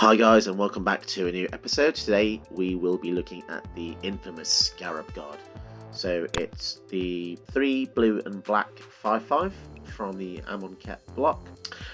Hi guys, and welcome back to a new episode. Today we will be looking at the infamous Scarab God. So it's the 3 blue and black 5/5 from the Amonkhet block,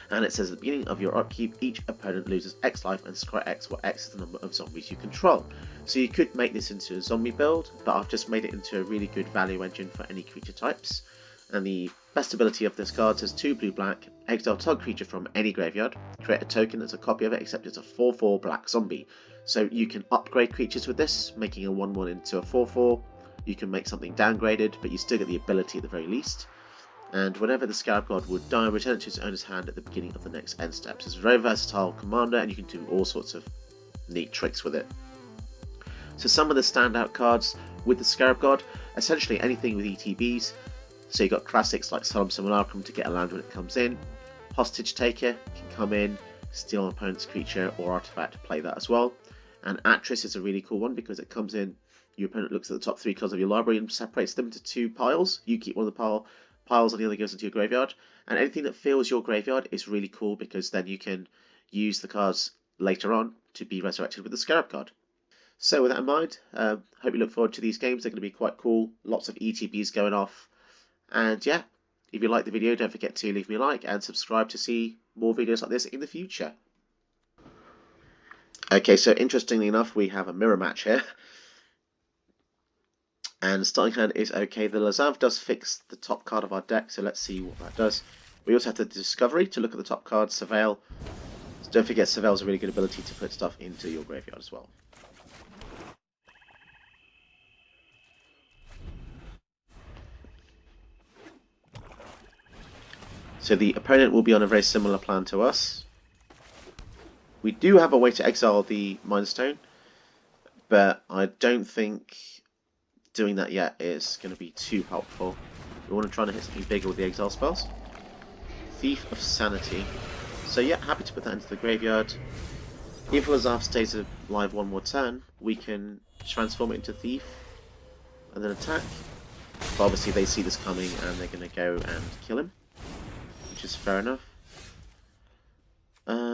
and it says at the beginning of your upkeep each opponent loses X life and square X, where X is the number of zombies you control. So you could make this into a zombie build, but I've just made it into a really good value engine for any creature types. And the best ability of this card says 2 blue black, exile target creature from any graveyard, create a token that's a copy of it except it's a 4/4 black zombie. So you can upgrade creatures with this, making a 1/1 into a 4/4. You can make something downgraded, but you still get the ability at the very least. And whenever the Scarab God would die, return it to its owner's hand at the beginning of the next end step. So it's a very versatile commander, and you can do all sorts of neat tricks with it. So some of the standout cards with the Scarab God, essentially anything with ETBs. So you got classics like Solemn Simulacrum to get a land when it comes in. Hostage Taker can come in, steal an opponent's creature or artifact to play that as well. And Actress is a really cool one because it comes in, your opponent looks at the top 3 cards of your library and separates them into 2 piles. You keep one of the piles and the other goes into your graveyard. And anything that fills your graveyard is really cool because then you can use the cards later on to be resurrected with the Scarab God. So with that in mind, hope you look forward to these games. They're going to be quite cool. Lots of ETBs going off. And yeah, if you like the video, don't forget to leave me a like and subscribe to see more videos like this in the future. Okay, so interestingly enough, we have a mirror match here. And starting hand is okay. The Lazav does fix the top card of our deck, so let's see what that does. We also have the Discovery to look at the top card, Surveil. So don't forget, Surveil's a really good ability to put stuff into your graveyard as well. So the opponent will be on a very similar plan to us. We do have a way to exile the Mind Stone, but I don't think doing that yet is going to be too helpful. We want to try and hit something bigger with the exile spells. Thief of Sanity. So yeah, happy to put that into the graveyard. If Lazav stays alive one more turn, we can transform it into Thief and then attack. But obviously they see this coming and they're going to go and kill him, which is fair enough.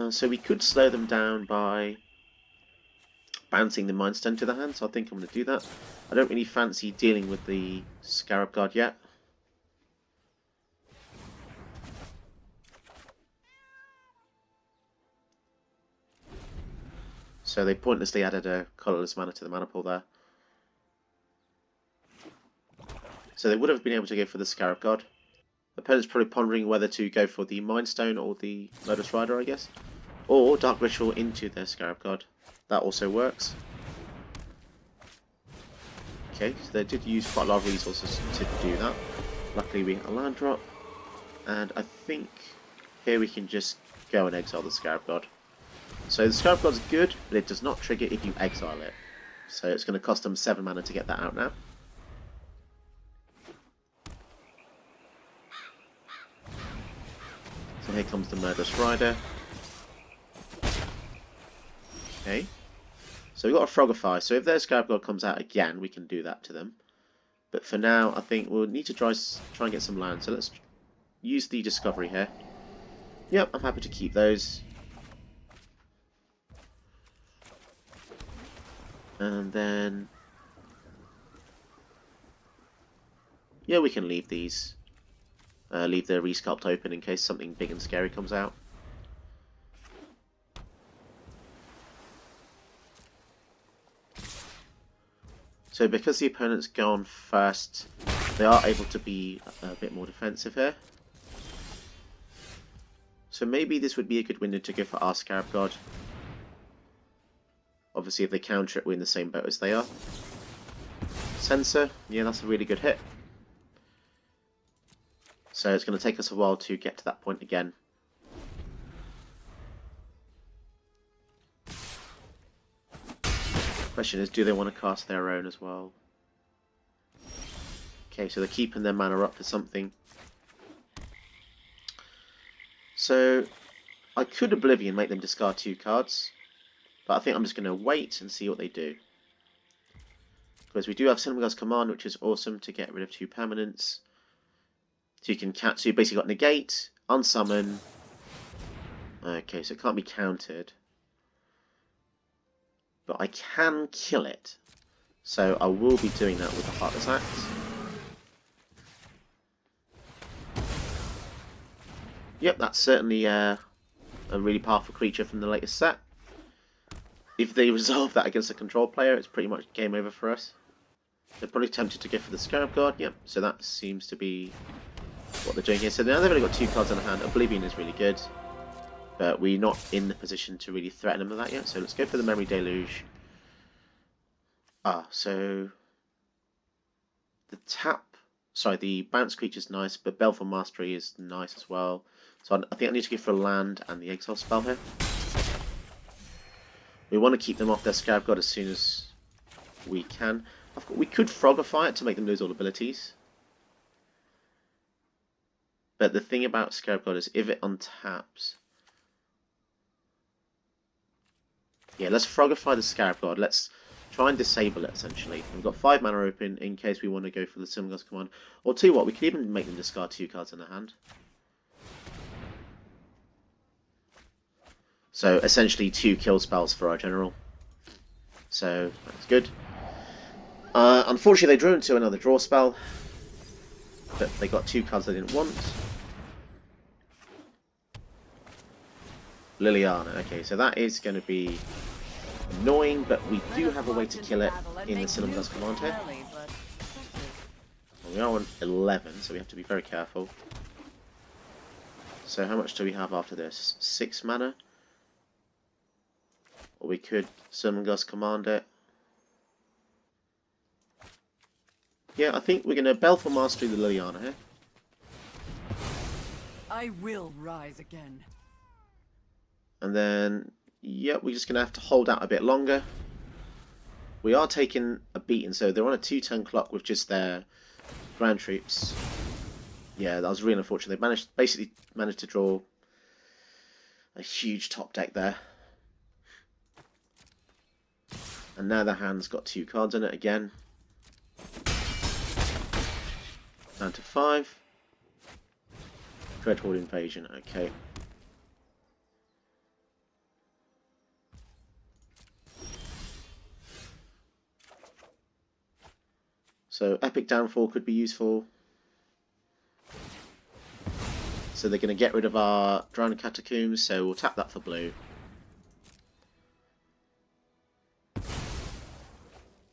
So we could slow them down by bouncing the Mind Stone to the hand, so I think I'm going to do that. I don't really fancy dealing with the Scarab God yet. So they pointlessly added a colourless mana to the mana pool there. So they would have been able to go for the Scarab God. The opponent's probably pondering whether to go for the Mind Stone or the Lotus Rider, I guess. Or Dark Ritual into their Scarab God. That also works. Okay, so they did use quite a lot of resources to do that. Luckily we get a land drop. And I think here we can just go and exile the Scarab God. So the Scarab God's good, but it does not trigger if you exile it. So it's going to cost them 7 mana to get that out now. So here comes the Murderous Rider. Okay. So we've got a Frogify, so if their Scarab God comes out again, we can do that to them. But for now, I think we'll need to try and get some land. So let's use the Discovery here. Yep, I'm happy to keep those. And then... yeah, we can leave these. Leave the Resculpt open in case something big and scary comes out. So because the opponent's gone first, they are able to be a bit more defensive here. So maybe this would be a good window to go for our Scarab God. Obviously if they counter it, we're in the same boat as they are. Sensor, yeah, that's a really good hit. So it's going to take us a while to get to that point again. Question is, do they want to cast their own as well? Okay, so they're keeping their mana up for something. So I could Oblivion, make them discard 2 cards, but I think I'm just going to wait and see what they do. Because we do have Cinema's Command, which is awesome to get rid of 2 permanents. So you can so you basically got negate, unsummon. Okay, so it can't be countered. but I can kill it. So I will be doing that with the Heartless Axe. Yep, that's certainly a really powerful creature from the latest set. If they resolve that against a control player, it's pretty much game over for us. They're probably tempted to go for the Scarab God. Yep, so that seems to be what they're doing here. So now they've only got 2 cards in hand. Oblivion is really good, but we're not in the position to really threaten them with that yet. So let's go for the Memory Deluge. So the bounce creature is nice, but Baleful Mastery is nice as well. So I think I need to go for a land and the Exile spell here. We want to keep them off their Scarab God as soon as we can. We could Frogify it to make them lose all abilities. But the thing about Scarab God is if it untaps... Yeah, let's Frogify the Scarab God. Let's try and disable it, essentially. We've got 5 mana open in case we want to go for the Silumgar's command. Or tell you what, we could even make them discard 2 cards in their hand. So essentially 2 kill spells for our general. So that's good. Unfortunately they drew into another draw spell, but they got 2 cards they didn't want. Liliana, okay, so that is going to be annoying, but we do have a way to kill it in the Silumgar's command here. Well, we are on 11, so we have to be very careful. So how much do we have after this? 6 mana? Or we could Silumgar's command it. Yeah, I think we're going to Baleful Mastery the Liliana here. I will rise again. And then, yeah, we're just going to have to hold out a bit longer. We are taking a beating, so they're on a 2-turn clock with just their ground troops. Yeah, that was really unfortunate. They basically managed to draw a huge top deck there. And now their hand's got 2 cards in it again. Down to 5. Dreadhorde Invasion, okay. So Epic Downfall could be useful. So they're going to get rid of our Drowned Catacombs, so we'll tap that for blue.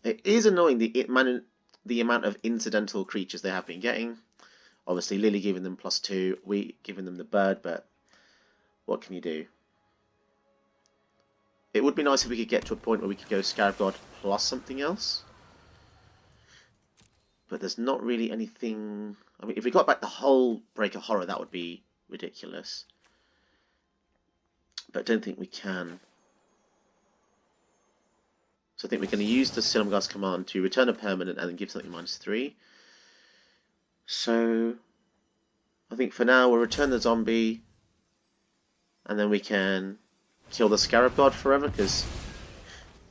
It is annoying the amount of incidental creatures they have been getting. Obviously Lily giving them +2, we giving them the bird, but what can you do? It would be nice if we could get to a point where we could go Scarab God plus something else. But there's not really anything... I mean, if we got back the whole Break of Horror, that would be ridiculous. But I don't think we can. So I think we're going to use the Silumgar's command to return a permanent and then give something -3. So I think for now we'll return the zombie and then we can kill the Scarab God forever, because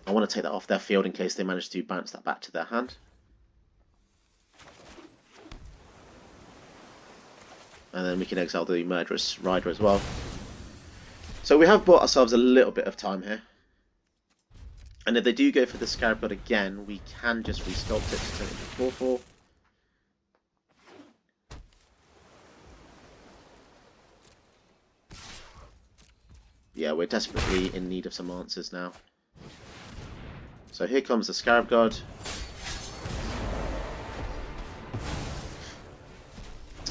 I want to take that off their field in case they manage to bounce that back to their hand. And then we can exile the Murderous Rider as well. So we have bought ourselves a little bit of time here. And if they do go for the Scarab God again, we can just resculpt it to turn it into 4/4. Yeah, we're desperately in need of some answers now. So here comes the Scarab God.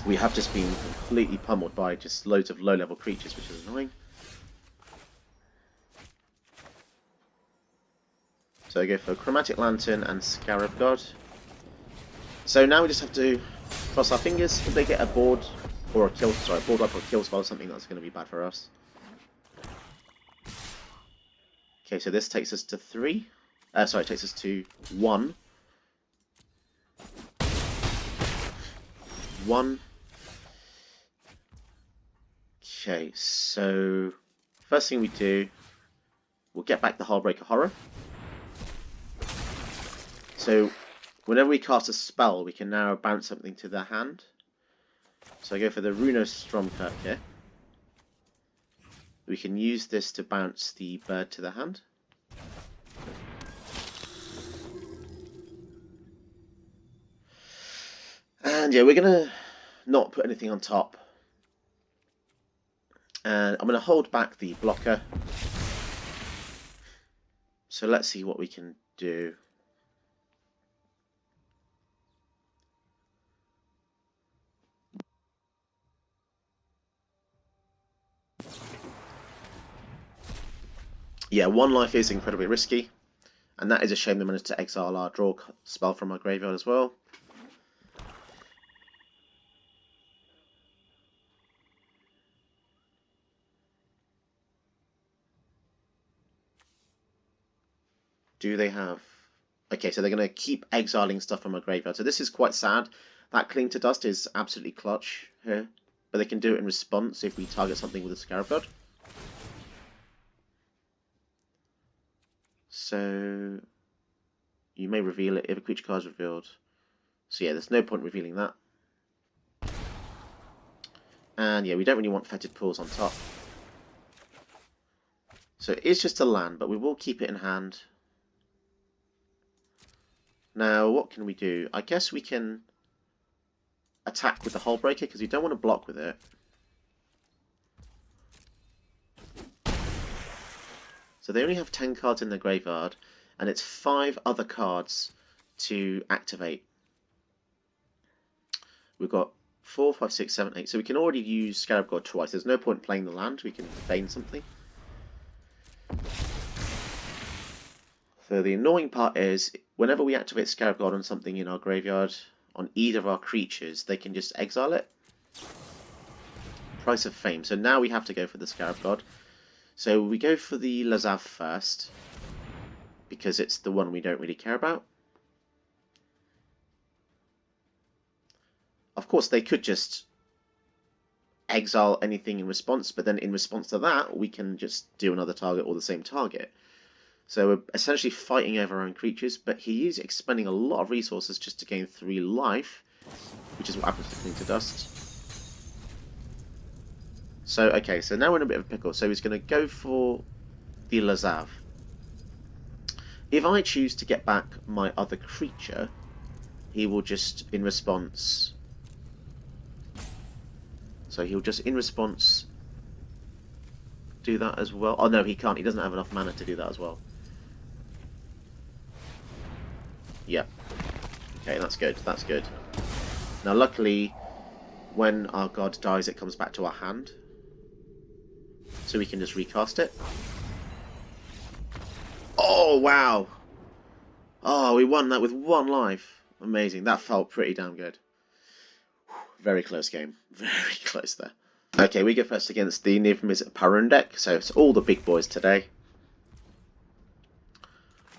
We have just been completely pummeled by just loads of low-level creatures, which is annoying. So I go for Chromatic Lantern and Scarab God. So now we just have to cross our fingers. If they get a board or a kill, board wipe or a kill spell or something, that's going to be bad for us. Okay, so this takes us to 3. Sorry, it takes us to 1. 1. Okay, so first thing we do, we'll get back the Heartbreaker Horror. So whenever we cast a spell, we can now bounce something to their hand. So I go for the Runos Stromkirk here. We can use this to bounce the bird to the hand. And yeah, we're going to not put anything on top. And I'm going to hold back the blocker. So let's see what we can do. Yeah, 1 life is incredibly risky. And that is a shame they managed to exile our draw spell from our graveyard as well. Do they have... Okay, so they're going to keep exiling stuff from our graveyard. So this is quite sad. That Cling to Dust is absolutely clutch here. But they can do it in response if we target something with a Scarab God. So you may reveal it if a creature card is revealed. So yeah, there's no point revealing that. And yeah, we don't really want Fetid Pools on top. So it is just a land, but we will keep it in hand. Now, what can we do? I guess we can attack with the Hull Breaker, because we don't want to block with it. So they only have 10 cards in their graveyard, and it's 5 other cards to activate. We've got 4, 5, 6, 7, 8. So we can already use Scarab God twice. There's no point playing the land. We can feign something. So the annoying part is, whenever we activate Scarab God on something in our graveyard, on either of our creatures, they can just exile it. Price of Fame. So now we have to go for the Scarab God. So we go for the Lazav first, because it's the one we don't really care about. Of course, they could just exile anything in response, but then in response to that, we can just do another target or the same target. So we're essentially fighting over our own creatures, but he is expending a lot of resources just to gain 3 life, which is what happens to Cling to Dust. So, okay, so now we're in a bit of a pickle. So he's going to go for the Lazav. If I choose to get back my other creature, he will just, in response... So he'll just, in response, do that as well. Oh, no, he can't. He doesn't have enough mana to do that as well. Yeah. Okay, that's good. That's good. Now, luckily, when our god dies, it comes back to our hand. So we can just recast it. Oh, wow! Oh, we won that with 1 life. Amazing. That felt pretty damn good. Very close game. Very close there. Okay, we go first against the Niv Parun deck. So it's all the big boys today.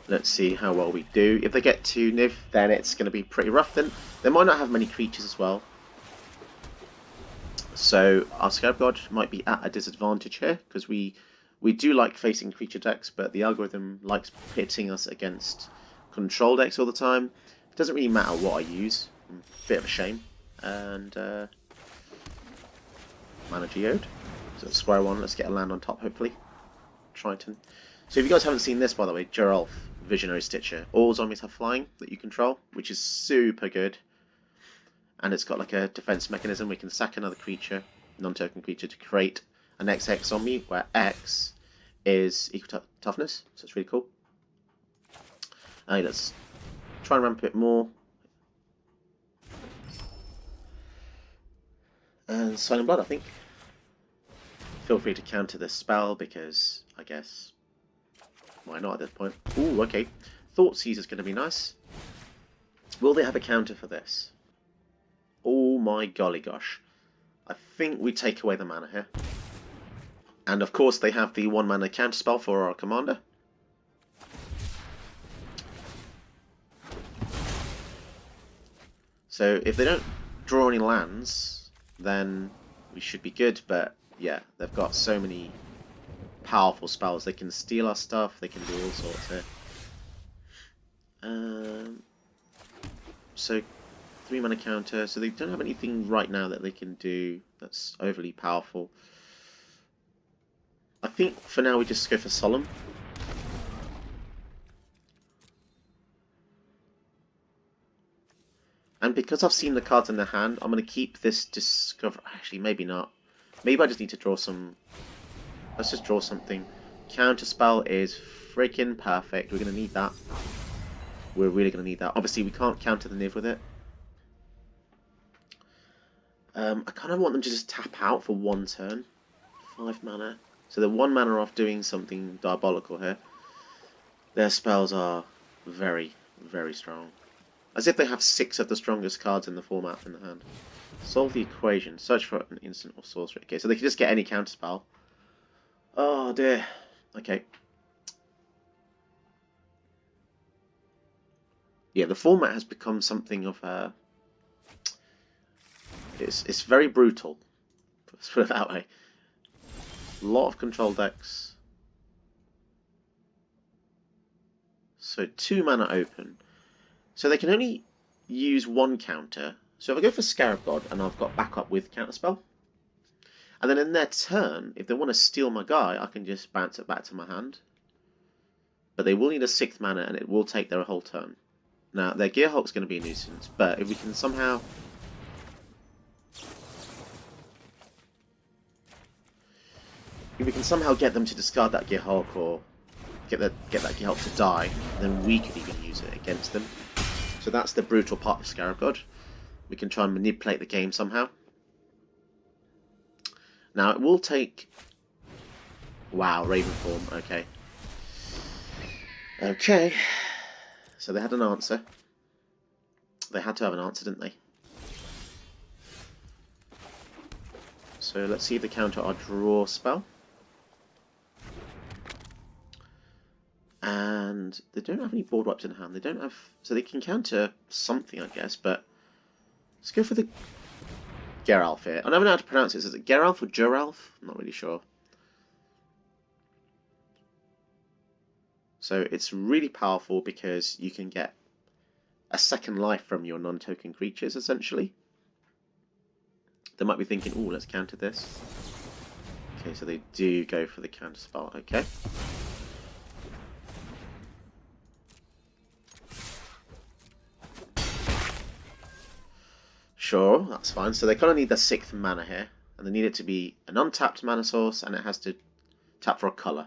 Let's see how well we do. If they get to Niv, then it's going to be pretty rough. Then they might not have many creatures as well. So our Scarab God might be at a disadvantage here, because we do like facing creature decks, but the algorithm likes pitting us against control decks all the time. It doesn't really matter what I use. Bit of a shame. And mana geode. So square one. Let's get a land on top, hopefully. Triton. So if you guys haven't seen this, by the way, Geralf, Visionary Stitcher. All zombies have flying that you control, which is super good. And it's got like a defense mechanism. We can sack another creature, non-token creature, to create an XX zombie, where X is equal to toughness. So it's really cool. Let's try and ramp a bit more. And Silent Blood, I think. Feel free to counter this spell, because I guess why not at this point? Ooh, okay. Thought Seizer's going to be nice. Will they have a counter for this? Oh my golly gosh. I think we take away the mana here. And of course they have the 1 mana counter spell for our commander. So if they don't draw any lands, then we should be good, but yeah, they've got so many powerful spells. They can steal our stuff, they can do all sorts here. So 3 mana counter, so they don't have anything right now that they can do that's overly powerful. I think for now we just go for Solemn. And because I've seen the cards in their hand, I'm going to keep this discover. Actually, maybe not. Maybe I just need to draw some. Let's just draw something. Counterspell is freaking perfect. We're going to need that. We're really going to need that. Obviously, we can't counter the Niv with it. I kind of want them to just tap out for one turn. 5 mana. So they're 1 mana off doing something diabolical here. Their spells are very, very strong. As if they have 6 of the strongest cards in the format in the hand. Solve the equation. Search for an instant or sorcery. Okay, so they can just get any counterspell. Oh dear. Okay. Yeah, the format has become something of a... It's very brutal. Let's put it that way. A lot of control decks. So 2 mana open. So they can only use 1 counter. So if I go for Scarab God and I've got backup with counterspell, and then in their turn, if they want to steal my guy, I can just bounce it back to my hand. But they will need a 6th mana and it will take their whole turn. Now their Gearhulk's going to be a nuisance, but if we can somehow... If we can somehow get them to discard that Gearhulk or get that Gearhulk to die, then we could even use it against them. So that's the brutal part of Scarab God. We can try and manipulate the game somehow. Now it will take... Wow, Raven form, okay. Okay. So they had an answer. They had to have an answer, didn't they? So let's see if they counter our draw spell. And they don't have any board wipes in hand. They don't have... So they can counter something, I guess, but... Let's go for the Geralf here. I never know how to pronounce it. Is it Geralf or Geralf? I'm not really sure. So it's really powerful because you can get a second life from your non-token creatures, essentially. They might be thinking, oh, let's counter this. Okay, so they do go for the counter spell. Okay. Sure, that's fine. So they kind of need the 6th mana here. And they need it to be an untapped mana source, and it has to tap for a colour.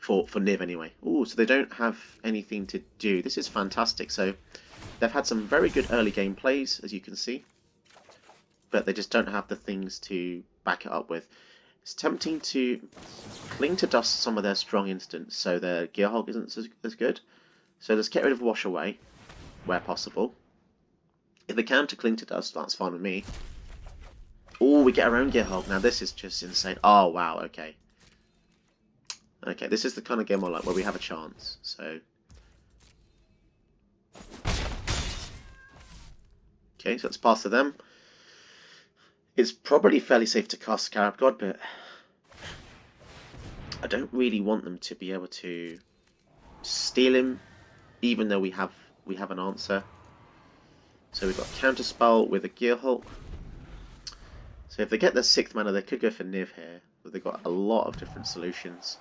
For Niv anyway. Ooh, so they don't have anything to do. This is fantastic. So they've had some very good early game plays, as you can see. But they just don't have the things to back it up with. It's tempting to cling to dust some of their strong instants, so their Gearhulk isn't as good. So let's get rid of Wash Away, where possible. If they can to cling to dust, that's fine with me. Oh, we get our own Gearhulk. Now this is just insane. Oh, wow, okay. Okay, this is the kind of game I like, where we have a chance, so... Okay, so let's pass to them. It's probably fairly safe to cast Scarab God, but... I don't really want them to be able to steal him, even though we have an answer. So we've got Counterspell with a Gearhulk. So if they get their 6th mana, they could go for Niv here, but they've got a lot of different solutions.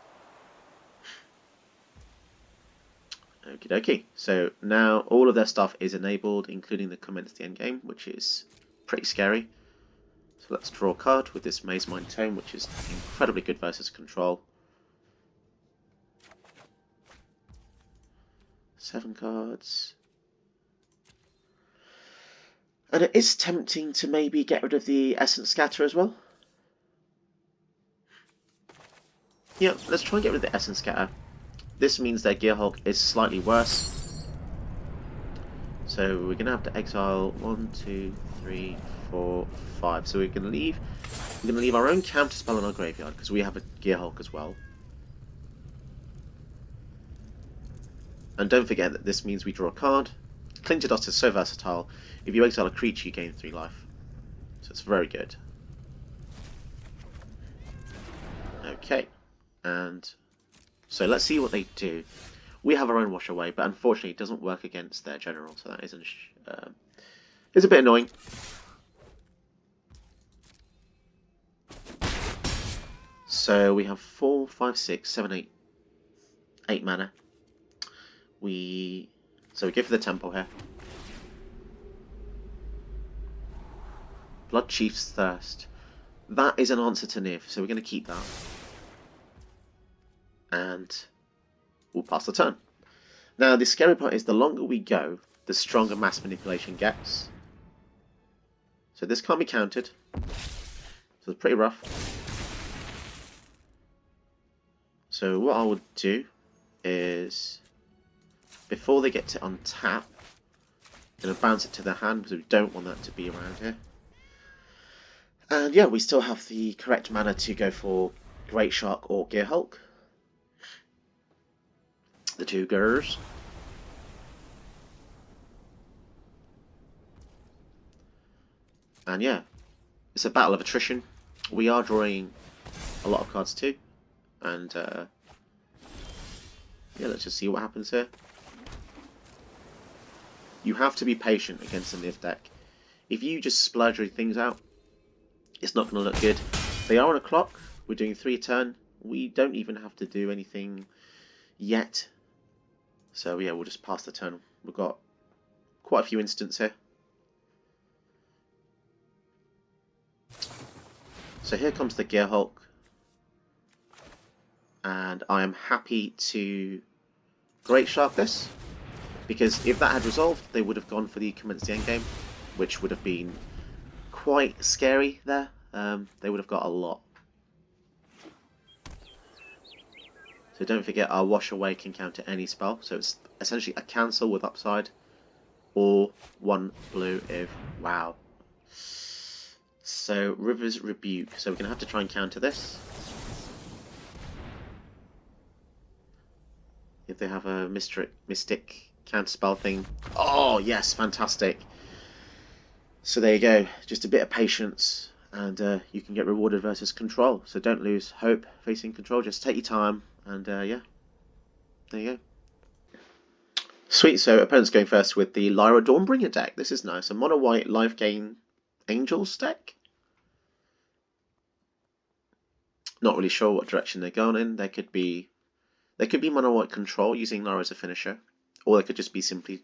Okie dokie. So now all of their stuff is enabled, including the commence the endgame, which is pretty scary. So let's draw a card with this Maze Mind Tome, which is incredibly good versus control. 7 cards. And it is tempting to maybe get rid of the Essence Scatter as well. Yeah, let's try and get rid of the Essence Scatter. This means their Gearhulk is slightly worse. So we're going to have to exile 1, 2, 3, 4, 5. So we're going to leave our own counterspell in our graveyard because we have a Gearhulk as well. And don't forget that this means we draw a card. Cling to Dust is so versatile. If you exile a creature, you gain 3 life. So it's very good. Okay, and so let's see what they do. We have our own Wash Away, but unfortunately it doesn't work against their general, so that is a bit annoying. So we have 4, 5, 6, 7, 8 mana. So we go for the Temple here. Blood Chief's Thirst. That is an answer to Niv, so we're going to keep that. And we'll pass the turn. Now, the scary part is the longer we go, the stronger mass manipulation gets. So this can't be countered. So it's pretty rough. So what I would do is, before they get to untap, I'm going to bounce it to their hand because we don't want that to be around here. And yeah, we still have the correct mana to go for Great Shark or Gear Hulk. The two Gurs. And yeah, it's a battle of attrition. We are drawing a lot of cards too. And yeah, let's just see what happens here. You have to be patient against the Niv deck. If you just splurge things out, it's not going to look good. They are on a clock. We're doing 3 a turn. We don't even have to do anything yet. So yeah, we'll just pass the turn. We've got quite a few instants here. So here comes the Gear Hulk. And I am happy to Great Shark this, because if that had resolved, they would have gone for the commence the endgame, which would have been quite scary there. They would have got a lot. So don't forget, our Wash Away can counter any spell, so it's essentially a cancel with upside, or 1 blue if, wow. So River's Rebuke, so we're going to have to try and counter this. If they have a mystic counterspell thing. Oh yes, fantastic. So there you go, just a bit of patience and you can get rewarded versus control. So don't lose hope facing control, just take your time and yeah, there you go. Sweet, so opponent's going first with the Lyra Dawnbringer deck. This is nice, a mono white life gain Angels deck. Not really sure what direction they're going in. They could be mono white control using Lyra as a finisher, or they could just be simply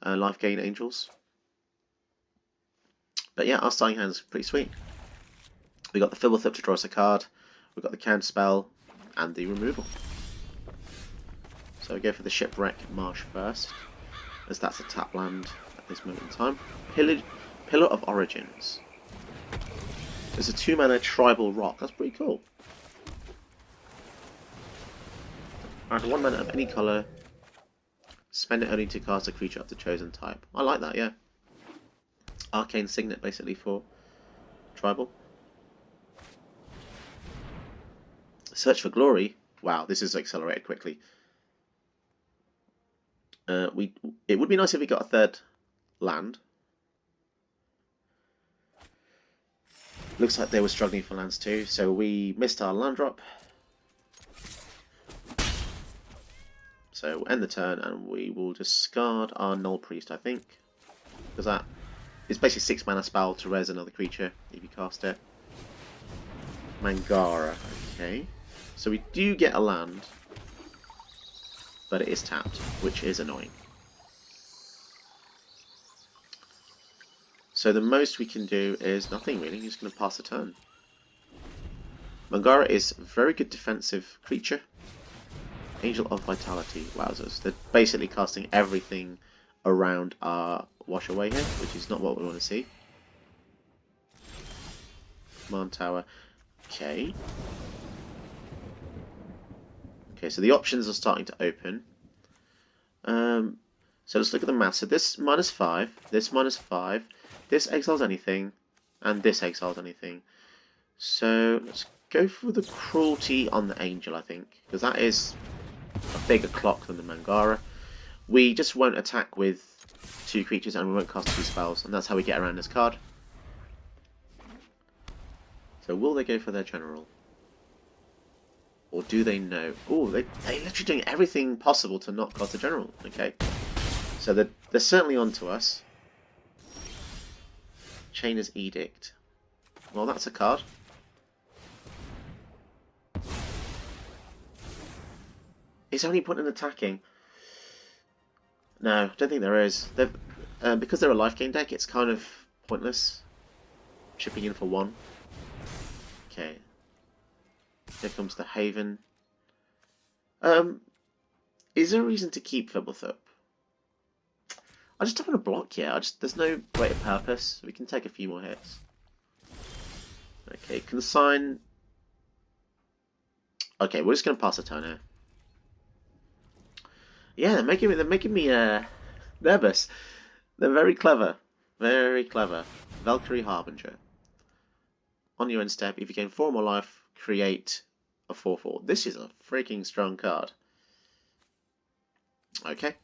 life gain Angels. But yeah, our starting hand's pretty sweet. We got the Fibblethip to draw us a card. We've got the counter spell and the removal. So we go for the Shipwreck Marsh first, as that's a tap land at this moment in time. Pillar of Origins. There's a 2-mana tribal rock. That's pretty cool. Add 1 mana of any colour. Spend it only to cast a creature of the chosen type. I like that, yeah. Arcane Signet basically for tribal. Search for Glory. Wow, this is accelerated quickly. It would be nice if we got a 3rd land. Looks like they were struggling for lands too, so we missed our land drop. So we'll end the turn and we will discard our Null Priest, I think. Because that is basically 6 mana spell to res another creature if you cast it. Mangara, okay. So we do get a land, but it is tapped, which is annoying. So the most we can do is nothing really, just going to pass the turn. Mangara is a very good defensive creature. Angel of Vitality, wowzers. They're basically casting everything around our Wash Away here, which is not what we want to see. Command Tower, okay. Okay, so the options are starting to open. So let's look at the math. So this -5, this -5, this exiles anything, and this exiles anything. So let's go for the Cruelty on the Angel, I think, because that is a bigger clock than the Mangara. We just won't attack with 2 creatures and we won't cast 2 spells, and that's how we get around this card. So will they go for their general? Or do they know? Oh, they're literally doing everything possible to not cast a general. Okay. So they're certainly onto us. Chainer's Edict. Well, that's a card. Is there any point in attacking? No, don't think there is. Because they're a life gain deck, it's kind of pointless. chipping in for 1. Okay. Here comes the Haven. Is there a reason to keep Fibblethorpe? I just don't want to block here. There's no greater purpose. We can take a few more hits. Okay, consign. Okay, we're just going to pass the turn here. Yeah, they're making me nervous. They're very clever. Very clever. Valkyrie Harbinger. On your end step, if you gain 4 more life, create a 4/4. This is a freaking strong card. Okay.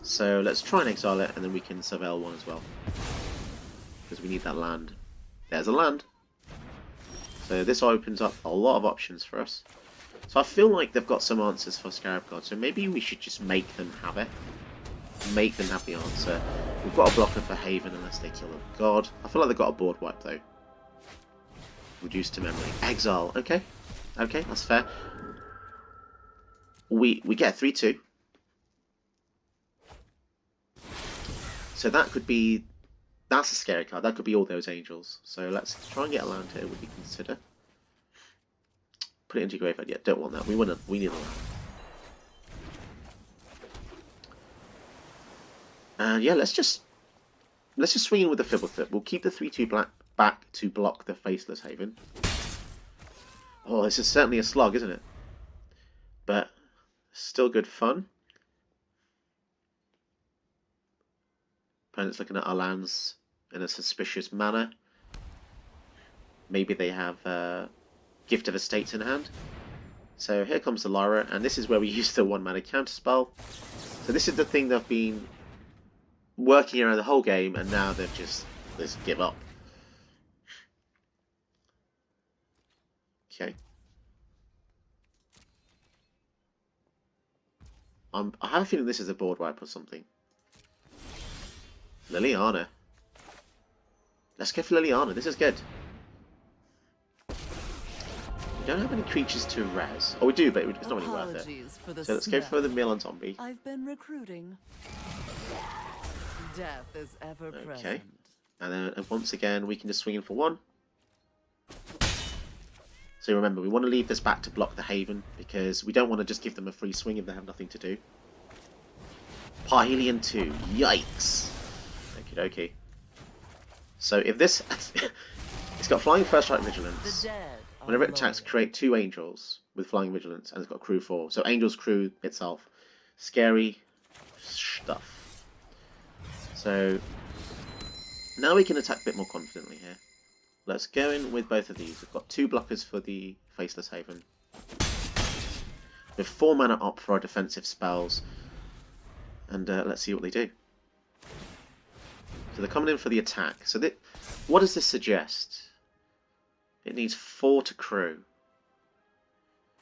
So let's try and exile it, and then we can surveil 1 as well. Because we need that land. There's a land. So this opens up a lot of options for us. So I feel like they've got some answers for Scarab God, so maybe we should just make them have it. Make them have the answer. We've got a blocker for Haven unless they kill a god. I feel like they've got a board wipe though. Reduced to memory. Exile. Okay. Okay, that's fair. We get a 3/2. So that could be... That's a scary card. That could be all those angels. So let's try and get a land here. Would you consider? Put it into your graveyard. Yeah, don't want that. We need a land. And yeah, let's just swing in with the Fibblethorpe. We'll keep the 3/2 black back to block the Faceless Haven. Oh, this is certainly a slog, isn't it? But still good fun. Opponent's looking at our lands in a suspicious manner. Maybe they have Gift of Estates in hand. So here comes the Lyra, and this is where we use the 1-mana counterspell. So this is the thing they've been working around the whole game, and now they've just give up. Okay. I have a feeling this is a board wipe or something. Liliana. Let's go for Liliana. This is good. We don't have any creatures to res. Oh, we do, but it's not really worth it. So let's go for the mill on zombie. I've been recruiting. Death is ever present. Okay. And then once again, we can just swing in for 1. So remember, we want to leave this back to block the Haven, because we don't want to just give them a free swing if they have nothing to do. Parhelion 2. Yikes. Okie dokie. So if this... it's got Flying First Strike Vigilance. Whenever it attacks, create 2 angels with Flying Vigilance, and it's got Crew 4. So Angel's Crew itself. Scary stuff. So now we can attack a bit more confidently here. Let's go in with both of these. We've got 2 blockers for the Faceless Haven. We have 4 mana up for our defensive spells. And let's see what they do. So they're coming in for the attack. So what does this suggest? It needs 4 to crew.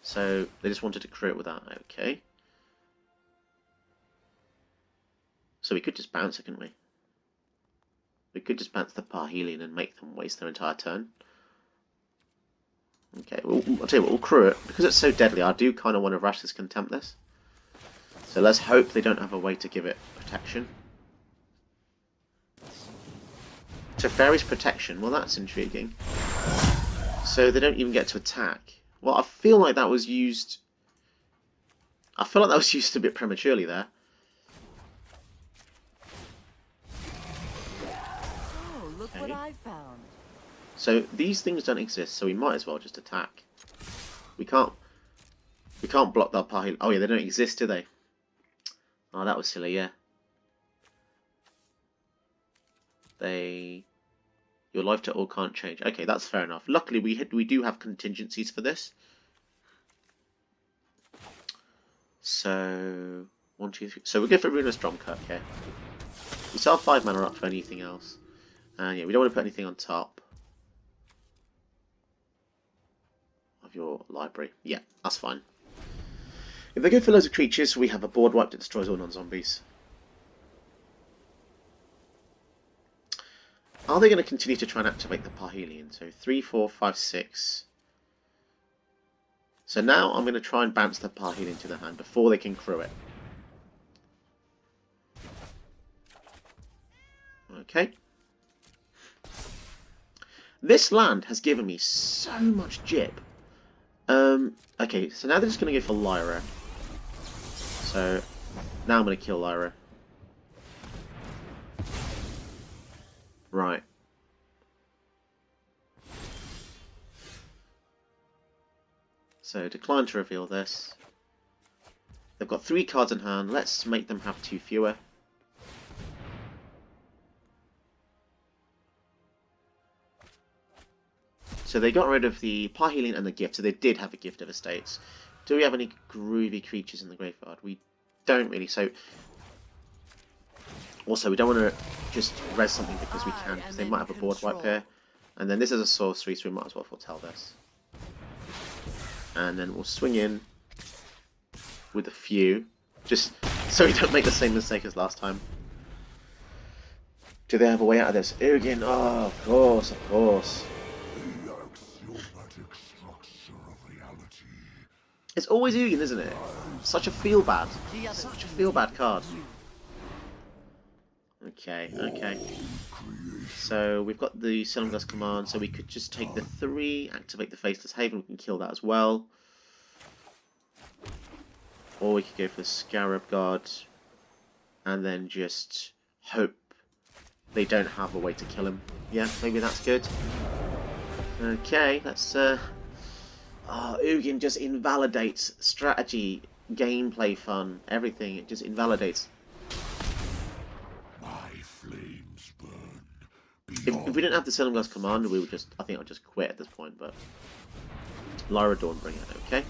So they just wanted to crew it with that. Okay. So we could just bounce it, couldn't we? We could just bounce the Parhelion and make them waste their entire turn. Okay, I'll tell you what, we'll crew it. Because it's so deadly, I do kind of want to Rash's Contempt this. So let's hope they don't have a way to give it protection. Teferi's Protection, well that's intriguing. So they don't even get to attack. Well, I feel like that was used... I feel like that was used a bit prematurely there. Look what I found. So these things don't exist, so we might as well just attack. We can't block that Parhelion. Oh yeah, they don't exist, do they? Oh, that was silly, yeah. Your life to all can't change. Okay, that's fair enough. Luckily, we do have contingencies for this. So 1, 2, 3. So we'll go for Ruinous Drumkirk here. We still have 5 mana up for anything else. And yeah, we don't want to put anything on top of your library. Yeah, that's fine. If they go for loads of creatures, we have a board wipe that destroys all non-zombies. Are they going to continue to try and activate the Parhelion? So 3, 4, 5, 6. So now I'm going to try and bounce the Parhelion to the hand before they can crew it. Okay. This land has given me so much jip. Okay, so now they're just going to go for Lyra. So, now I'm going to kill Lyra. Right. So, decline to reveal this. They've got 3 cards in hand. Let's make them have 2 fewer. So they got rid of the Parhealing and the gift, so they did have a gift of estates. Do we have any groovy creatures in the graveyard? We don't really, so... Also, we don't want to just res something because we can, because they might have a board wipe here. And then this is a sorcery, so we might as well foretell this. And then we'll swing in with a few, just so we don't make the same mistake as last time. Do they have a way out of this? Ugin, oh, of course, of course. It's always Ugin, isn't it? Such a feel-bad. Such a feel-bad card. Okay, okay. So we've got the Silumgar's command, so we could just take the 3, activate the Faceless Haven, we can kill that as well. Or we could go for Scarab God, and then just hope they don't have a way to kill him. Yeah, maybe that's good. Okay, let's... Oh, Ugin just invalidates strategy, gameplay fun, everything. It just invalidates. My flames burn. If we didn't have the Silumgar's command, we would just... I think I'd just quit at this point, but... Lyra Dawn bring it, okay?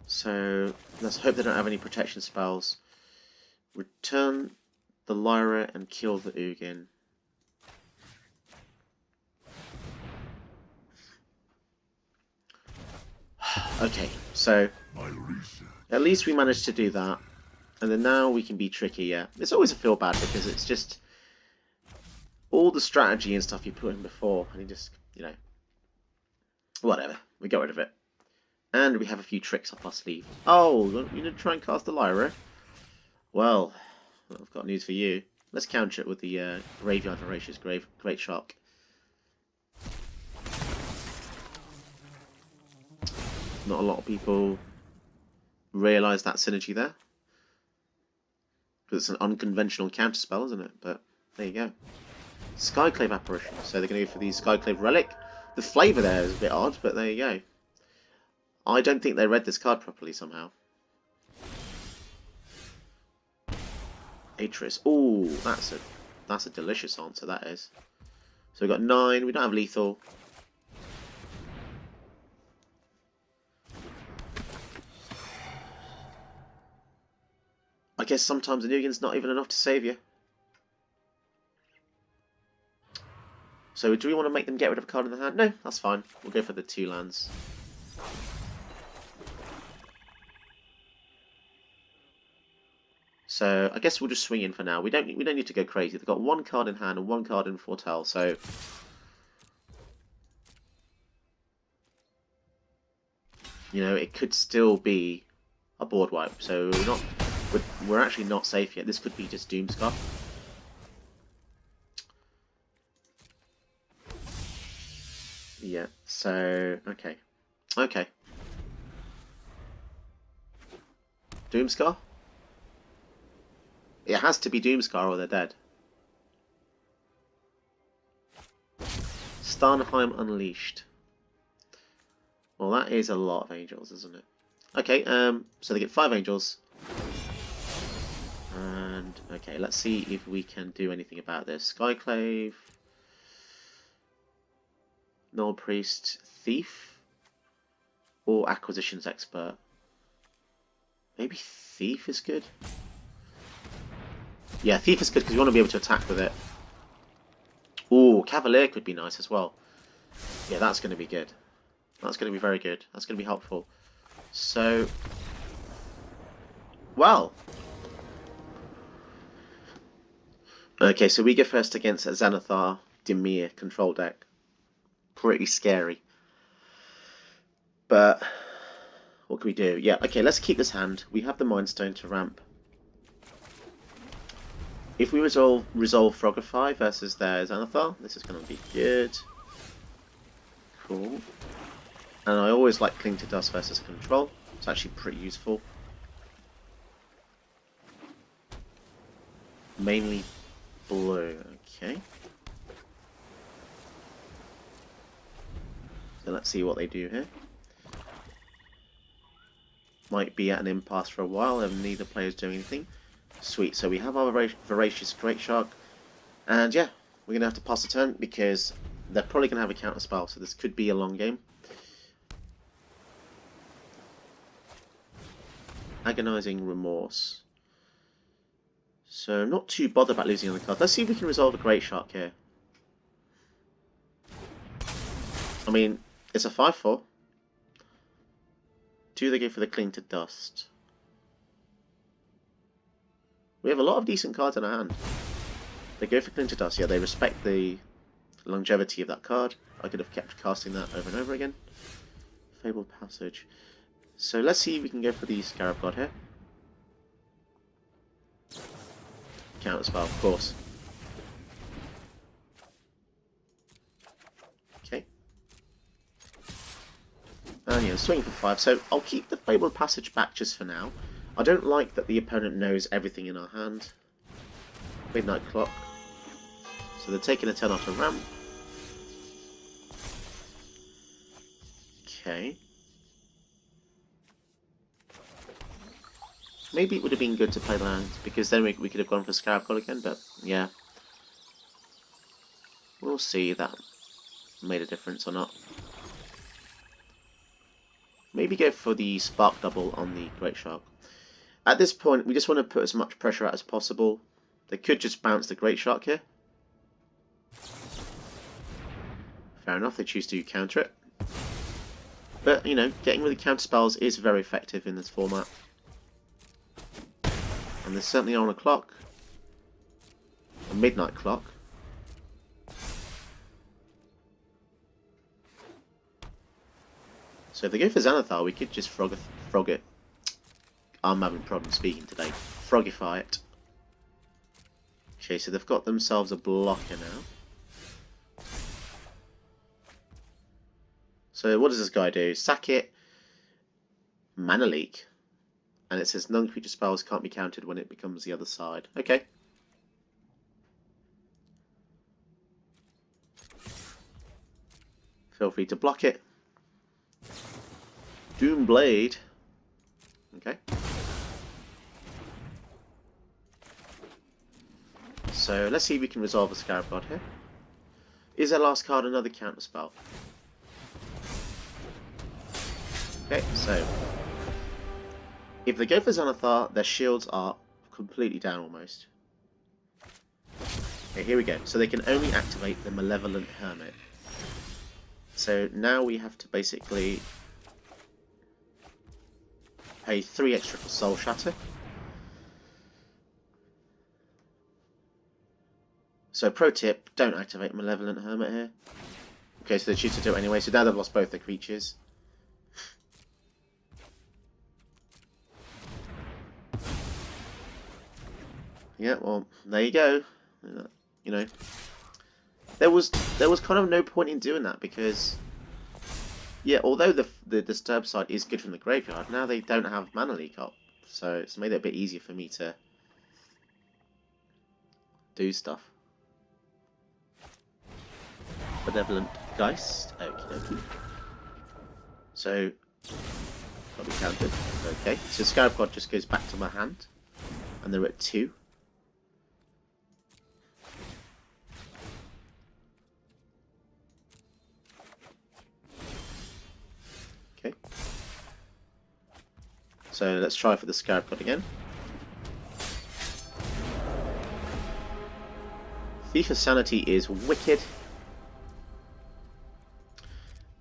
So, let's hope they don't have any protection spells. Return the Lyra and kill the Ugin. Okay, so at least we managed to do that. And then now we can be tricky, yeah. It's always a feel bad because it's just all the strategy and stuff you put in before, and you just, you know, whatever. We got rid of it. And we have a few tricks up our sleeve. Oh, you need to try and cast the Lyra? Well, I've got news for you. Let's counter it with the Graveyard Voracious Great Shark. Not a lot of people realise that synergy there. Because it's an unconventional counter spell, isn't it? But there you go. Skyclave Apparition. So they're going to go for the Skyclave Relic. The flavour there is a bit odd, but there you go. I don't think they read this card properly somehow. Atris. Ooh, that's a delicious answer, that is. So we've got 9. We don't have lethal. I guess sometimes an Ugin's not even enough to save you. So do we want to make them get rid of a card in the hand? No, that's fine. We'll go for the 2 lands. So I guess we'll just swing in for now. We don't need to go crazy. They've got 1 card in hand and 1 card in foretell. So you know, it could still be a board wipe. So we're actually not safe yet. This could be just Doomscar. Yeah. So okay. Doomscar. It has to be Doomscar or they're dead. Starnheim Unleashed. Well, that is a lot of angels, isn't it? Okay, so they get 5 angels. And, okay, let's see if we can do anything about this. Skyclave. Null Priest. Thief. Or Acquisitions Expert. Maybe Thief is good? Yeah, Thief is good because you want to be able to attack with it. Ooh, Cavalier could be nice as well. Yeah, that's going to be good. That's going to be very good. That's going to be helpful. So, well. Okay, so we go first against a Xanathar Dimir control deck. Pretty scary. But, what can we do? Yeah, okay, let's keep this hand. We have the Mind Stone to ramp. If we resolve Frogify versus their Xanathar, this is going to be good. Cool. And I always like Cling to Dust versus Control. It's actually pretty useful. Mainly blue, okay. So let's see what they do here. Might be at an impasse for a while and neither player's doing anything. Sweet, so we have our Voracious Great Shark. And yeah, we're going to have to pass the turn because they're probably going to have a counter spell, so this could be a long game. Agonizing Remorse. So not too bothered about losing on the card. Let's see if we can resolve a Great Shark here. I mean, it's a 5/4. Do they go for the Cling to Dust? We have a lot of decent cards in our hand. They go for Cling to Dust. Yeah, they respect the longevity of that card. I could have kept casting that over and over again. Fabled Passage. So let's see if we can go for the Scarab God here. Counter spell, of course. Okay. And yeah, swing for 5. So I'll keep the Fabled Passage back just for now. I don't like that the opponent knows everything in our hand. Midnight Clock. So they're taking a turn off a ramp. Okay. Maybe it would have been good to play land, because then we could have gone for Scarab God again, but yeah. We'll see if that made a difference or not. Maybe go for the Spark Double on the Great Shark. At this point, we just want to put as much pressure out as possible. They could just bounce the Great Shark here. Fair enough, they choose to counter it. But, you know, getting rid of counter spells is very effective in this format. And they're certainly on a clock. A midnight clock. So if they go for Xanathar, we could just frog it. I'm having problems speaking today. Frogify it. Okay, so they've got themselves a blocker now. So what does this guy do? Sack it. Mana Leak. And it says non-creature spells can't be countered when it becomes the other side. Okay. Feel free to block it. Doomblade. Okay. So let's see if we can resolve a Scarab God here. Is their last card another counter spell? Okay, so if they go for Xanathar, their shields are completely down almost. Okay, here we go. So they can only activate the Malevolent Hermit. So now we have to basically pay 3 extra for Soul Shatter. So pro tip, don't activate Malevolent Hermit here. Okay, so they choose to do it anyway, so now they've lost both their creatures. Yeah, well, there you go. You know, there was kind of no point in doing that because, yeah, although the Disturb side is good from the graveyard, now they don't have Mana Leak up, so it's made it a bit easier for me to do stuff. Benevolent Geist, okie dokie. So, got to be counted. Okay, so Scarab God just goes back to my hand, and they're at 2. Okay. So let's try for the Scarab God again. Thief of Sanity is wicked.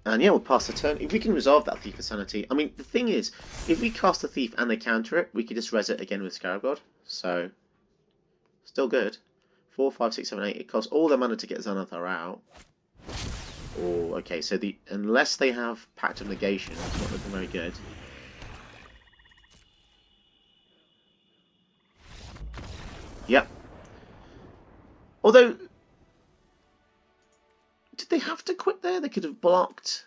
And yeah, we'll pass the turn. If we can resolve that Thief of Sanity, I mean, the thing is, if we cast the Thief and they counter it, we could just res it again with Scarab God. So, still good. 4, 5, 6, 7, 8. It costs all their mana to get Xanathar out. Oh, okay, so unless they have Pact of Negation, it's not looking very good. Yep. Although, did they have to quit there? They could have blocked.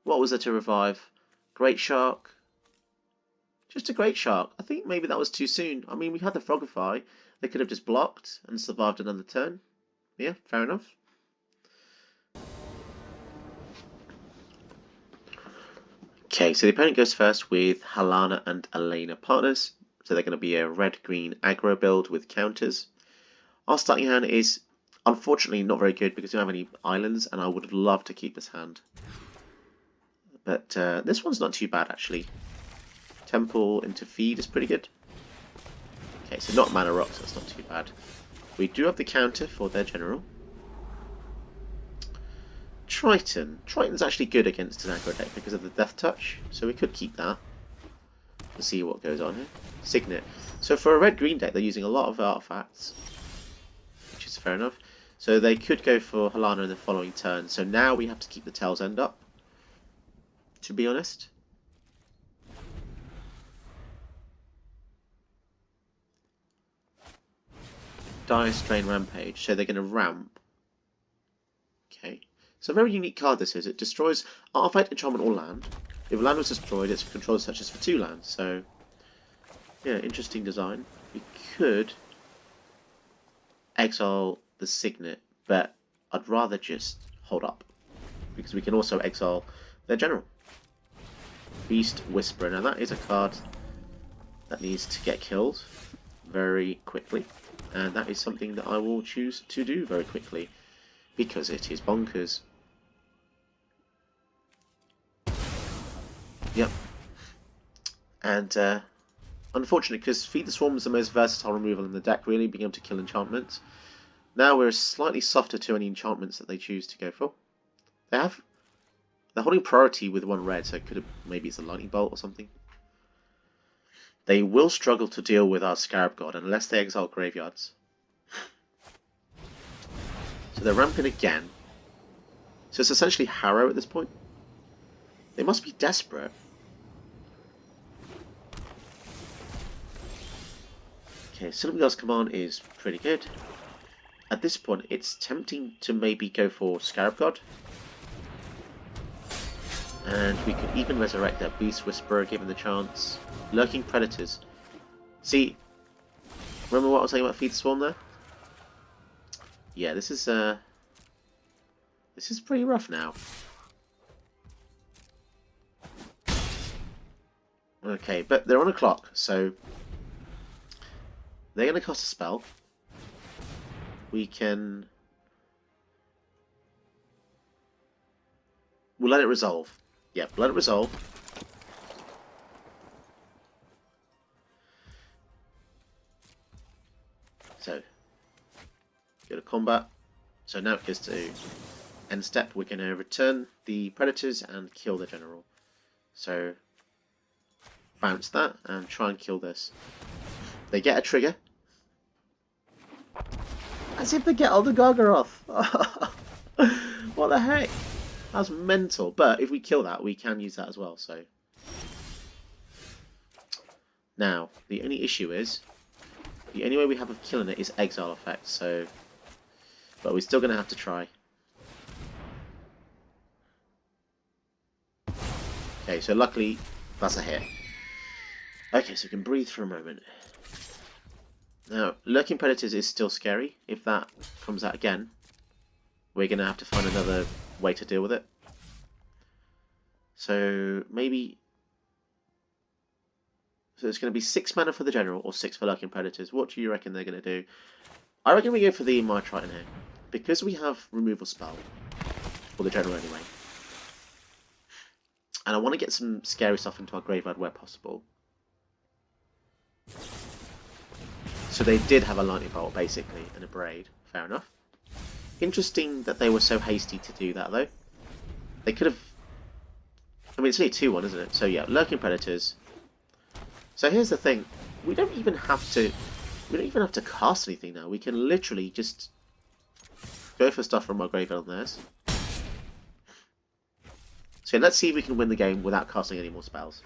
What was there to revive? Great Shark. Just a Great Shark. I think maybe that was too soon. I mean, we had the Frogify. They could have just blocked and survived another turn. Yeah, fair enough. Okay, so the opponent goes first with Halana and Elena partners. So they're going to be a red-green aggro build with counters. Our starting hand is unfortunately not very good because we don't have any islands, and I would have loved to keep this hand. But this one's not too bad actually. Temple into feed is pretty good. Okay, so not mana rocks, that's not too bad. We do have the counter for their general. Triton. Triton's actually good against an aggro deck because of the death touch, so we could keep that. Let's see what goes on here. Signet. So for a red-green deck, they're using a lot of artifacts, which is fair enough. So they could go for Halana in the following turn. So now we have to keep the Tail's End up, to be honest. Dire Strain Rampage. So they're going to ramp. Okay. So a very unique card this is. It destroys artifact, enchantment, or land. If land was destroyed, its control touches for 2 lands. So, yeah, interesting design. We could exile the Signet, but I'd rather just hold up. Because we can also exile their general. Beast Whisperer. Now that is a card that needs to get killed very quickly. And that is something that I will choose to do very quickly. Because it is bonkers. Yep. And unfortunately, because Feed the Swarm is the most versatile removal in the deck, really, being able to kill enchantments. Now we're slightly softer to any enchantments that they choose to go for. They're holding priority with 1 red, so it could have, maybe it's a lightning bolt or something. They will struggle to deal with our Scarab God unless they exile graveyards. So they're ramping again. So it's essentially Harrow at this point. They must be desperate. Okay, Silverguard's command is pretty good. At this point, it's tempting to maybe go for Scarab God. And we could even resurrect their Beast Whisperer given the chance. Lurking Predators. See, remember what I was saying about Feed the Swarm there? Yeah, this is pretty rough now. Okay, but they're on a clock, so they're going to cast a spell. We'll let it resolve. Yep, let it resolve. So, go to combat. So now it goes to end step. We're going to return the Predators and kill the General. So, bounce that and try and kill this. They get a trigger. As if they get all the Gargaroth. What the heck? That's mental. But if we kill that, we can use that as well. So now, the only issue is, the only way we have of killing it is exile effect. So, but we're still going to have to try. Okay, so luckily, that's a hit. Okay, so we can breathe for a moment. Now, Lurking Predators is still scary. If that comes out again, we're going to have to find another way to deal with it. So, maybe... So it's going to be 6 mana for the General, or 6 for Lurking Predators. What do you reckon they're going to do? I reckon we go for the My Triton here. Because we have Removal Spell, for the General anyway. And I want to get some scary stuff into our graveyard where possible. So they did have a Lightning Bolt, basically, and a Braid. Fair enough. Interesting that they were so hasty to do that, though. They could have... I mean, it's only 2-1, isn't it? So yeah, Lurking Predators. So here's the thing. We don't even have to cast anything now. We can literally just go for stuff from our graveyard on theirs. So let's see if we can win the game without casting any more spells.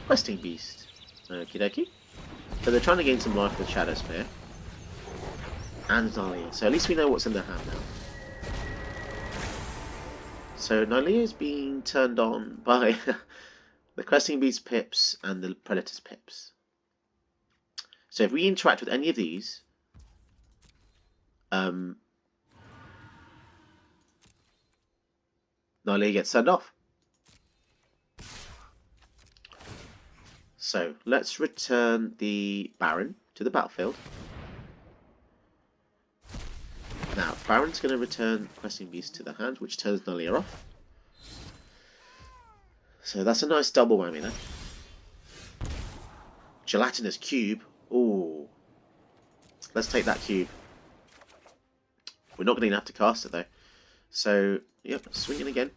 Questing Beast. Okie dokie. So they're trying to gain some life with Shadow Spear. And Nylea. So at least we know what's in their hand now. So Nylea is being turned on by the Cresting Beast pips and the Predator's pips. So if we interact with any of these, Nylea gets turned off. So let's return the Baron to the battlefield. Now, Baron's going to return Questing Beast to the hand, which turns Nylea off. So that's a nice double whammy there. Gelatinous Cube. Ooh. Let's take that cube. We're not going to have to cast it though. So, yep, swinging again.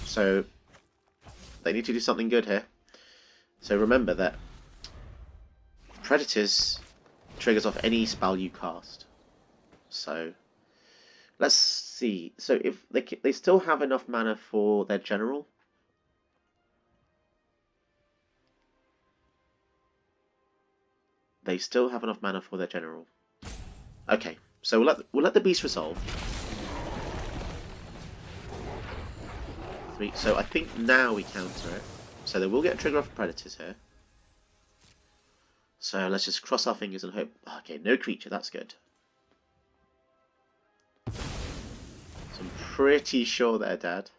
So, they need to do something good here. So remember that Predators triggers off any spell you cast. So let's see. So if they still have enough mana for their general. They still have enough mana for their general. Okay, so we'll let the beast resolve. So I think now we counter it. So they will get a trigger off Predators here. So let's just cross our fingers and hope. Okay, no creature, that's good. So I'm pretty sure they're dead.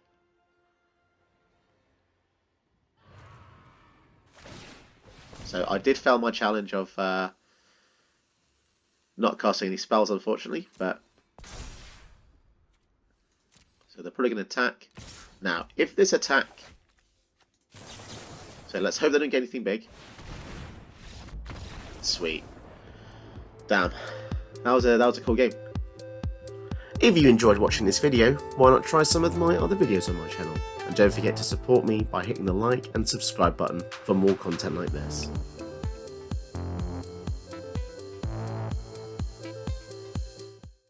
So I did fail my challenge of not casting any spells, unfortunately, but so they're probably going to attack. Now, if this attack, so let's hope they don't get anything big. Sweet. Damn. That was a cool game. If you enjoyed watching this video, why not try some of my other videos on my channel? And don't forget to support me by hitting the like and subscribe button for more content like this.